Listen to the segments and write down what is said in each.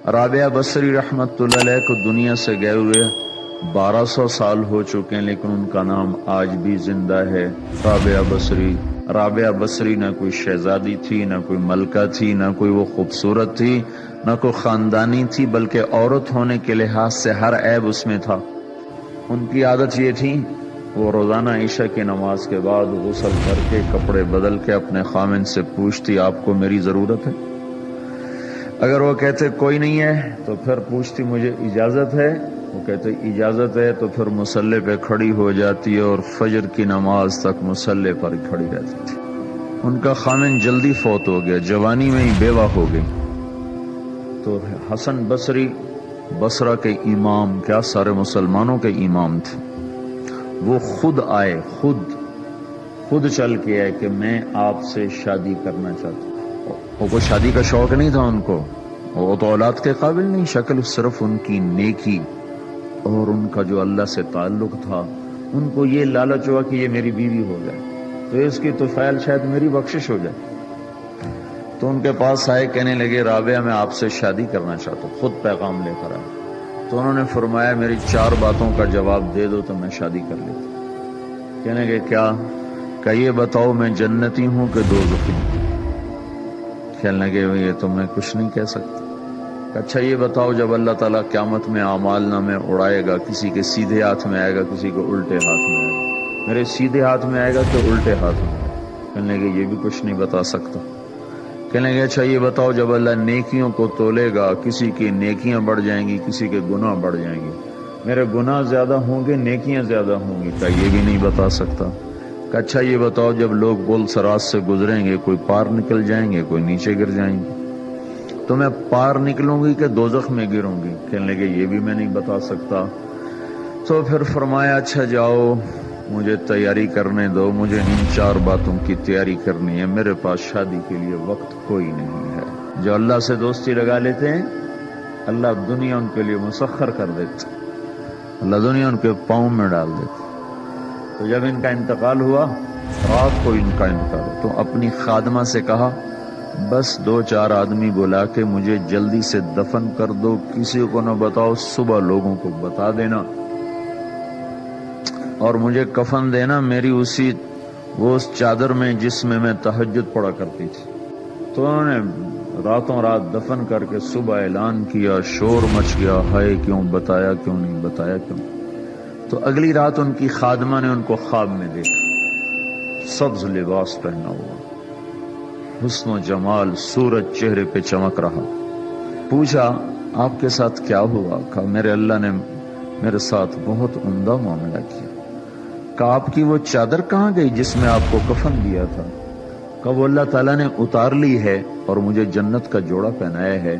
رابعہ بصری رحمت اللہ علیہ کو دنیا سے گئے ہوئے 1200 سال ہو چکے ہیں، لیکن ان کا نام آج بھی زندہ ہے، رابعہ بصری۔ رابعہ بصری نہ کوئی شہزادی تھی، نہ کوئی ملکہ تھی، نہ کوئی وہ خوبصورت تھی، نہ کوئی خاندانی تھی، بلکہ عورت ہونے کے لحاظ سے ہر عیب اس میں تھا۔ ان کی عادت یہ تھی، وہ روزانہ عشاء کی نماز کے بعد غسل کر کے کپڑے بدل کے اپنے خامن سے پوچھتی آپ کو میری ضرورت ہے؟ اگر وہ کہتے کوئی نہیں ہے تو پھر پوچھتی مجھے اجازت ہے؟ وہ کہتے اجازت ہے تو پھر مصلی پہ کھڑی ہو جاتی اور فجر کی نماز تک مصلی پر کھڑی رہتی تھی۔ ان کا خامن جلدی فوت ہو گیا، جوانی میں ہی بیوہ ہو گئی۔ تو حسن بصری بصرہ کے امام، کیا سارے مسلمانوں کے امام تھے، وہ خود آئے، خود چل کے آئے کہ میں آپ سے شادی کرنا چاہتا ہوں۔ وہ کوئی شادی کا شوق نہیں تھا ان کو، وہ تو اولاد کے قابل نہیں، شکل صرف ان کی نیکی اور ان کا جو اللہ سے تعلق تھا، ان کو یہ لالچ ہوا کہ یہ میری بیوی ہو جائے تو اس کی طفیل شاید میری بخشش ہو جائے۔ تو ان کے پاس آئے، کہنے لگے رابعہ میں آپ سے شادی کرنا چاہتا ہوں، خود پیغام لے کر آئے۔ تو انہوں نے فرمایا میری 4 باتوں کا جواب دے دو تو میں شادی کر لیتا۔ کہنے لگے کیا؟ کہ یہ بتاؤ میں جنتی ہوں کہ دوزخی ہوں؟ کہنے لگے یہ تو میں کچھ نہیں کہہ سکتا۔ اچھا یہ بتاؤ جب اللہ تعالیٰ قیامت میں اعمال نامے اڑائے گا، کسی کے سیدھے ہاتھ میں آئے گا، کسی کو الٹے ہاتھ میں آئے گا، میرے سیدھے ہاتھ میں آئے گا کہ الٹے ہاتھ میں آئے گا؟ کہنے لگے یہ بھی کچھ نہیں بتا سکتا۔ کہنے لگے اچھا یہ بتاؤ جب اللہ نیکیوں کو تولے گا، کسی کی نیکیاں بڑھ جائیں گی، کسی کے گناہ بڑھ جائیں گے، میرے گناہ زیادہ ہوں گے نیکیاں زیادہ ہوں گی؟ کہ یہ بھی نہیں بتا سکتا۔ کہ اچھا یہ بتاؤ جب لوگ پل صراط سے گزریں گے، کوئی پار نکل جائیں گے، کوئی نیچے گر جائیں گے، تو میں پار نکلوں گی کہ دوزخ میں گروں گی؟ کہنے لگے یہ بھی میں نہیں بتا سکتا۔ تو پھر فرمایا اچھا جاؤ مجھے تیاری کرنے دو، مجھے ان 4 باتوں کی تیاری کرنی ہے، میرے پاس شادی کے لیے وقت کوئی نہیں ہے۔ جو اللہ سے دوستی لگا لیتے ہیں اللہ دنیا ان کے لیے مسخر کر دیتے، اللہ دنیا ان کے پاؤں میں ڈال دیتے۔ تو جب ان کا انتقال ہوا، رات کو ان کا انتقال ہوا، تو اپنی خادمہ سے کہا بس 2-4 آدمی بلا کے مجھے جلدی سے دفن کر دو، کسی کو نہ بتاؤ، صبح لوگوں کو بتا دینا، اور مجھے کفن دینا میری اس چادر میں جس میں میں تہجد پڑھا کرتی تھی۔ تو انہوں نے راتوں رات دفن کر کے صبح اعلان کیا، شور مچ گیا، ہائے کیوں بتایا، کیوں نہیں بتایا، کیوں؟ تو اگلی رات ان کی خادمہ نے ان کو خواب میں دیکھا، سبز لباس پہنا ہوا، حسن و جمال، سورج چہرے پہ چمک رہا۔ پوچھا آپ کے ساتھ کیا ہوا؟ کہا میرے اللہ نے میرے ساتھ بہت عمدہ معاملہ کیا۔ کہا آپ کی وہ چادر کہاں گئی جس میں آپ کو کفن دیا تھا؟ کہا وہ اللہ تعالیٰ نے اتار لی ہے اور مجھے جنت کا جوڑا پہنایا ہے،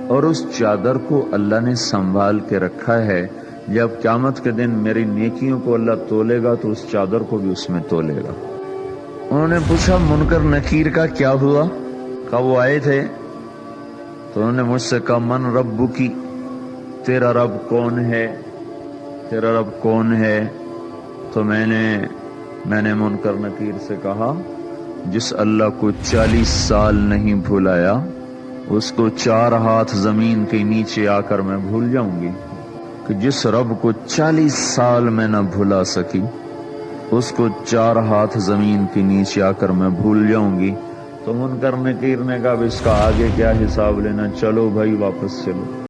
اور اس چادر کو اللہ نے سنبھال کے رکھا ہے، جب قیامت کے دن میری نیکیوں کو اللہ تولے گا تو اس چادر کو بھی اس میں تولے گا۔ انہوں نے پوچھا منکر نکیر کا کیا ہوا؟ کہا وہ آئے تھے تو انہوں نے مجھ سے کہا من ربکی، تیرا رب کون ہے، تیرا رب کون ہے؟ تو میں نے منکر نکیر سے کہا جس اللہ کو 40 سال نہیں بھلایا اس کو 4 ہاتھ زمین کے نیچے آ کر میں بھول جاؤں گی؟ کہ جس رب کو 40 سال میں نہ بھلا سکی اس کو 4 ہاتھ زمین کے نیچے آ کر میں بھول جاؤں گی؟ تو منکر نکیر نے کہا اس کا آگے کیا حساب لینا، چلو بھائی واپس چلو۔